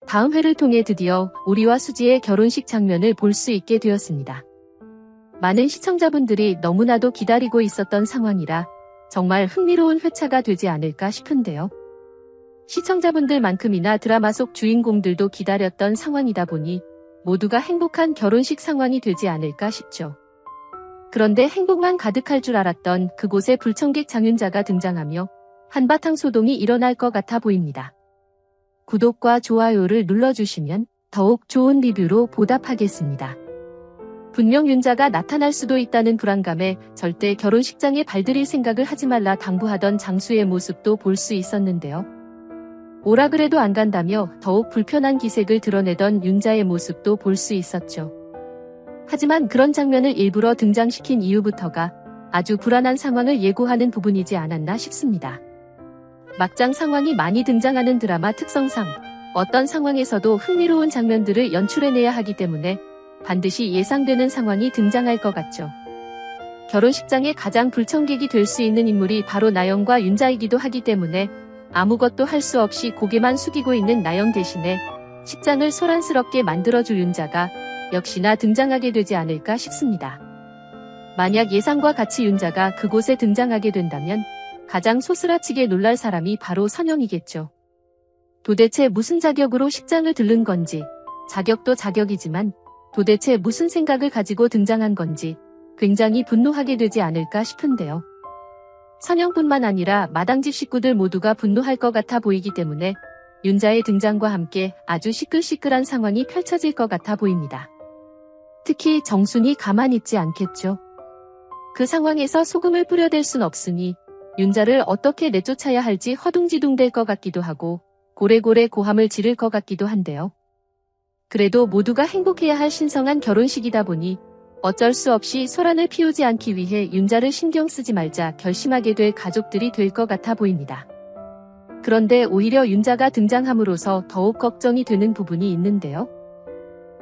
다음 회를 통해 드디어 우리와 수지의 결혼식 장면을 볼 수 있게 되었습니다. 많은 시청자분들이 너무나도 기다리고 있었던 상황이라 정말 흥미로운 회차가 되지 않을까 싶은데요. 시청자분들만큼이나 드라마 속 주인공들도 기다렸던 상황이다 보니 모두가 행복한 결혼식 상황이 되지 않을까 싶죠. 그런데 행복만 가득할 줄 알았던 그곳에 불청객 장윤자가 등장하며 한바탕 소동이 일어날 것 같아 보입니다. 구독과 좋아요를 눌러주시면 더욱 좋은 리뷰로 보답하겠습니다. 분명 윤자가 나타날 수도 있다는 불안감에 절대 결혼식장에 발들일 생각을 하지 말라 당부하던 장수의 모습도 볼 수 있었는데요. 오라 그래도 안 간다며 더욱 불편한 기색을 드러내던 윤자의 모습도 볼 수 있었죠. 하지만 그런 장면을 일부러 등장시킨 이유부터가 아주 불안한 상황을 예고하는 부분이지 않았나 싶습니다. 막장 상황이 많이 등장하는 드라마 특성상 어떤 상황에서도 흥미로운 장면들을 연출해내야 하기 때문에 반드시 예상되는 상황이 등장할 것 같죠. 결혼식장의 가장 불청객이 될 수 있는 인물이 바로 나영과 윤자이기도 하기 때문에 아무것도 할 수 없이 고개만 숙이고 있는 나영 대신에 식장을 소란스럽게 만들어줄 윤자가 역시나 등장하게 되지 않을까 싶습니다. 만약 예상과 같이 윤자가 그곳에 등장하게 된다면 가장 소스라치게 놀랄 사람이 바로 선영이겠죠. 도대체 무슨 자격으로 식장을 들른 건지, 자격도 자격이지만 도대체 무슨 생각을 가지고 등장한 건지 굉장히 분노하게 되지 않을까 싶은데요. 선영뿐만 아니라 마당집 식구들 모두가 분노할 것 같아 보이기 때문에 윤자의 등장과 함께 아주 시끌시끌한 상황이 펼쳐질 것 같아 보입니다. 특히 정순이 가만히 있지 않겠죠. 그 상황에서 소금을 뿌려댈 순 없으니 윤자를 어떻게 내쫓아야 할지 허둥지둥될 것 같기도 하고 고래고래 고함을 지를 것 같기도 한데요. 그래도 모두가 행복해야 할 신성한 결혼식이다 보니 어쩔 수 없이 소란을 피우지 않기 위해 윤자를 신경 쓰지 말자 결심하게 될 가족들이 될 것 같아 보입니다. 그런데 오히려 윤자가 등장함으로써 더욱 걱정이 되는 부분이 있는데요.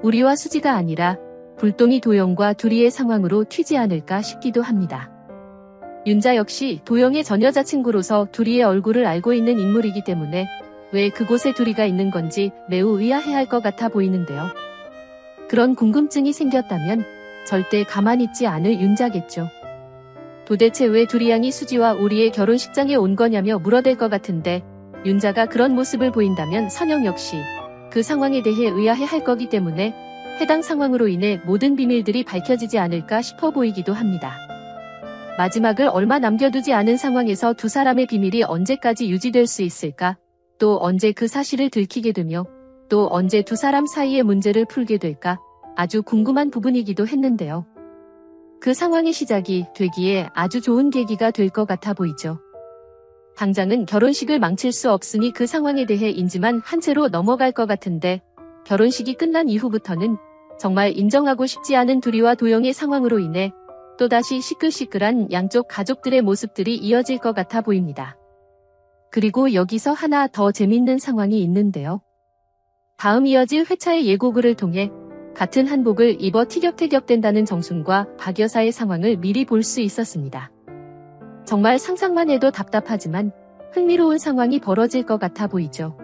우리와 수지가 아니라 불똥이 도영과 둘이의 상황으로 튀지 않을까 싶기도 합니다. 윤자 역시 도영의 전 여자친구로서 둘이의 얼굴을 알고 있는 인물이기 때문에 왜 그곳에 둘이가 있는 건지 매우 의아해할 것 같아 보이는데요. 그런 궁금증이 생겼다면 절대 가만히 있지 않을 윤자겠죠. 도대체 왜 둘이양이 수지와 우리의 결혼식장에 온 거냐며 물어댈 것 같은데 윤자가 그런 모습을 보인다면 선영 역시 그 상황에 대해 의아해할 거기 때문에 해당 상황으로 인해 모든 비밀들이 밝혀지지 않을까 싶어 보이기도 합니다. 마지막을 얼마 남겨두지 않은 상황에서 두 사람의 비밀이 언제까지 유지될 수 있을까? 또 언제 그 사실을 들키게 되며 또 언제 두 사람 사이의 문제를 풀게 될까? 아주 궁금한 부분이기도 했는데요. 그 상황의 시작이 되기에 아주 좋은 계기가 될 것 같아 보이죠. 당장은 결혼식을 망칠 수 없으니 그 상황에 대해 인지만 한 채로 넘어갈 것 같은데 결혼식이 끝난 이후부터는 정말 인정하고 싶지 않은 둘이와 도영의 상황으로 인해 또다시 시끌시끌한 양쪽 가족들의 모습들이 이어질 것 같아 보입니다. 그리고 여기서 하나 더 재밌는 상황이 있는데요. 다음 이어질 회차의 예고글을 통해 같은 한복을 입어 티격태격된다는 정순과 박 여사의 상황을 미리 볼 수 있었습니다. 정말 상상만 해도 답답하지만 흥미로운 상황이 벌어질 것 같아 보이죠.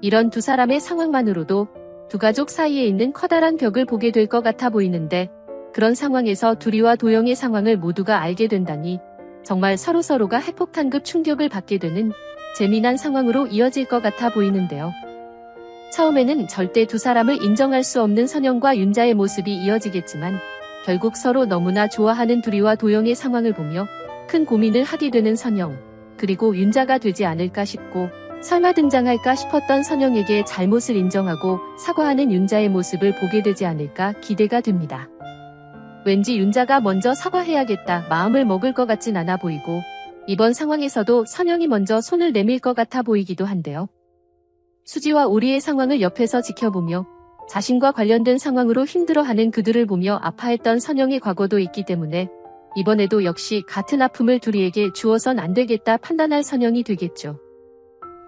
이런 두 사람의 상황만으로도 두 가족 사이에 있는 커다란 벽을 보게 될 것 같아 보이는데 그런 상황에서 둘이와 도영의 상황을 모두가 알게 된다니 정말 서로서로가 핵폭탄급 충격을 받게 되는 재미난 상황으로 이어질 것 같아 보이는데요. 처음에는 절대 두 사람을 인정할 수 없는 선영과 윤자의 모습이 이어지겠지만 결국 서로 너무나 좋아하는 둘이와 도영의 상황을 보며 큰 고민을 하게 되는 선영, 그리고 윤자가 되지 않을까 싶고 설마 등장할까 싶었던 선영에게 잘못을 인정하고 사과하는 윤자의 모습을 보게 되지 않을까 기대가 됩니다. 왠지 윤자가 먼저 사과해야겠다 마음을 먹을 것 같진 않아 보이고 이번 상황에서도 선영이 먼저 손을 내밀 것 같아 보이기도 한데요. 수지와 우리의 상황을 옆에서 지켜보며 자신과 관련된 상황으로 힘들어하는 그들을 보며 아파했던 선영의 과거도 있기 때문에 이번에도 역시 같은 아픔을 둘이에게 주어선 안 되겠다 판단할 선영이 되겠죠.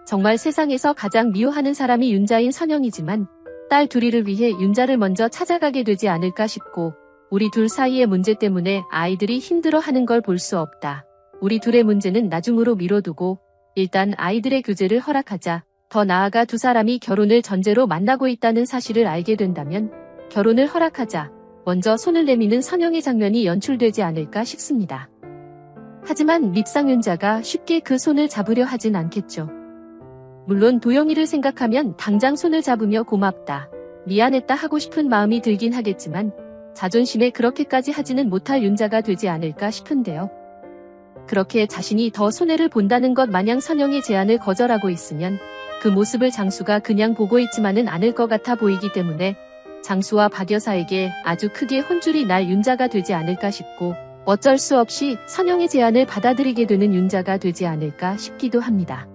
정말 세상에서 가장 미워하는 사람이 윤자인 선영이지만 딸 둘이를 위해 윤자를 먼저 찾아가게 되지 않을까 싶고 우리 둘 사이의 문제 때문에 아이들이 힘들어하는 걸 볼 수 없다. 우리 둘의 문제는 나중으로 미뤄두고 일단 아이들의 교제를 허락하자. 더 나아가 두 사람이 결혼을 전제로 만나고 있다는 사실을 알게 된다면 결혼을 허락하자 먼저 손을 내미는 선영의 장면이 연출되지 않을까 싶습니다. 하지만 밉상윤자가 쉽게 그 손을 잡으려 하진 않겠죠. 물론 도영이를 생각하면 당장 손을 잡으며 고맙다, 미안했다 하고 싶은 마음이 들긴 하겠지만 자존심에 그렇게까지 하지는 못할 윤자가 되지 않을까 싶은데요. 그렇게 자신이 더 손해를 본다는 것 마냥 선영의 제안을 거절하고 있으면 그 모습을 장수가 그냥 보고 있지만은 않을 것 같아 보이기 때문에 장수와 박 여사에게 아주 크게 혼쭐이 날 윤자가 되지 않을까 싶고 어쩔 수 없이 선영의 제안을 받아들이게 되는 윤자가 되지 않을까 싶기도 합니다.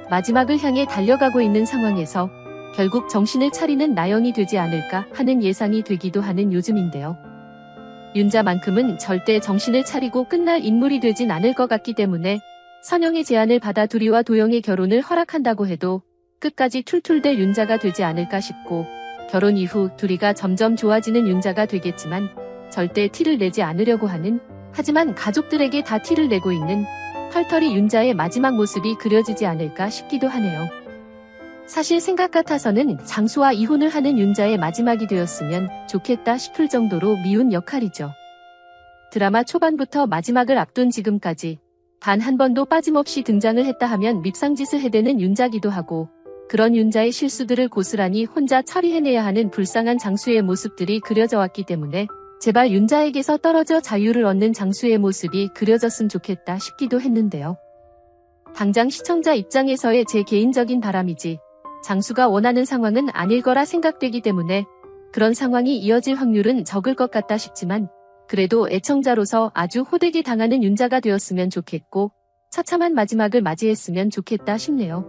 마지막을 향해 달려가고 있는 상황에서 결국 정신을 차리는 나영이 되지 않을까 하는 예상이 되기도 하는 요즘인데요. 윤자만큼은 절대 정신을 차리고 끝날 인물이 되진 않을 것 같기 때문에 선영의 제안을 받아 둘이와 도영의 결혼을 허락한다고 해도 끝까지 툴툴댈 윤자가 되지 않을까 싶고 결혼 이후 둘이가 점점 좋아지는 윤자가 되겠지만 절대 티를 내지 않으려고 하는, 하지만 가족들에게 다 티를 내고 있는 털털이 윤자의 마지막 모습이 그려지지 않을까 싶기도 하네요. 사실 생각 같아서는 장수와 이혼을 하는 윤자의 마지막이 되었으면 좋겠다 싶을 정도로 미운 역할이죠. 드라마 초반부터 마지막을 앞둔 지금까지 단 한 번도 빠짐없이 등장을 했다 하면 밉상짓을 해대는 윤자기도 하고 그런 윤자의 실수들을 고스란히 혼자 처리해내야 하는 불쌍한 장수의 모습들이 그려져 왔기 때문에 제발 윤자에게서 떨어져 자유를 얻는 장수의 모습이 그려졌으면 좋겠다 싶기도 했는데요. 당장 시청자 입장에서의 제 개인적인 바람이지 장수가 원하는 상황은 아닐 거라 생각되기 때문에 그런 상황이 이어질 확률은 적을 것 같다 싶지만 그래도 애청자로서 아주 호되게 당하는 윤자가 되었으면 좋겠고 처참한 마지막을 맞이했으면 좋겠다 싶네요.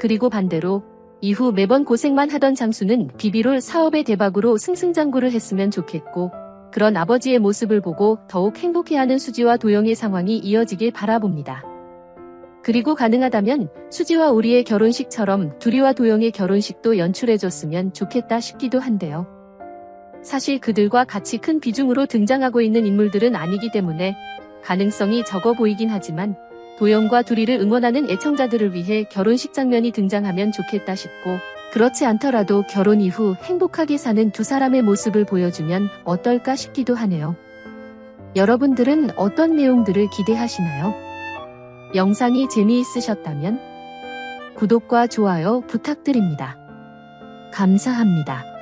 그리고 반대로 이후 매번 고생만 하던 장수는 비비롤 사업의 대박으로 승승장구를 했으면 좋겠고 그런 아버지의 모습을 보고 더욱 행복해하는 수지와 도영의 상황이 이어지길 바라봅니다. 그리고 가능하다면 수지와 우리의 결혼식처럼 둘이와 도영의 결혼식도 연출해줬으면 좋겠다 싶기도 한데요. 사실 그들과 같이 큰 비중으로 등장하고 있는 인물들은 아니기 때문에 가능성이 적어 보이긴 하지만 도영과 둘이를 응원하는 애청자들을 위해 결혼식 장면이 등장하면 좋겠다 싶고 그렇지 않더라도 결혼 이후 행복하게 사는 두 사람의 모습을 보여주면 어떨까 싶기도 하네요. 여러분들은 어떤 내용들을 기대하시나요? 영상이 재미있으셨다면 구독과 좋아요 부탁드립니다. 감사합니다.